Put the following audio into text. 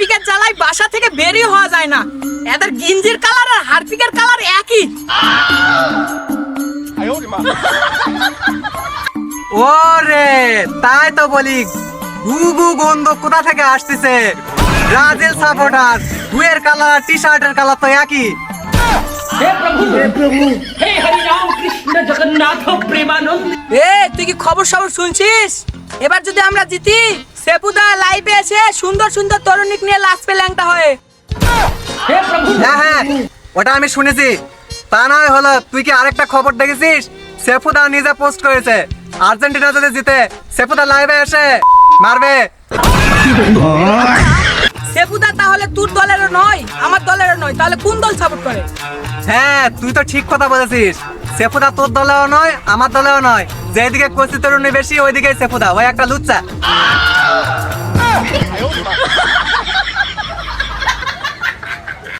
হারপিকের জ্বালায় বাসা থেকে বেরিয়ে হওয়া যায় না। এদের গিঞ্জির কালার আর হারপিকের কালার একই। ওরে তাই তো বলি, গুগু গন্ধ কোথা থেকে আসতেছে। ব্রাজিল সাপোর্টার, দুয়ের কালার টি শার্টের কালার তো একই। हे हरि राम कृष्ण जगन्नाथ प्रेमानंद। এ তুই কি খবর শুনছিস? এবার যদি আমরা জিতি, সেপুদা লাইভে এসে সুন্দর সুন্দর তরুণীক নিয়ে লাস্ট ল্যাংটা হয়ে। हे प्रभु হ্যাঁ হ্যাঁ, ওটা আমি শুনেছি। তা নয় হলো, তুই কি আরেকটা খবর দেখেছিস? সেফুদা নিজে পোস্ট করেছে, আর্জেন্টিনা যদি জিতে সেফুদা লাইভে এসে মারবে। সেপুদা তাহলে তোর দলেরও নয়, আমার দলেরও নয়, তাহলে কোন দল সাপোর্ট করে? হ্যাঁ, তুই তো ঠিক কথা বলেছিস। সেফুদা তোর দলেও নয়, আমার দলেও নয়। যেদিকে কচি তরুণী বেশি ওইদিকে সেফুদা, ওই একটা লুচ্চা।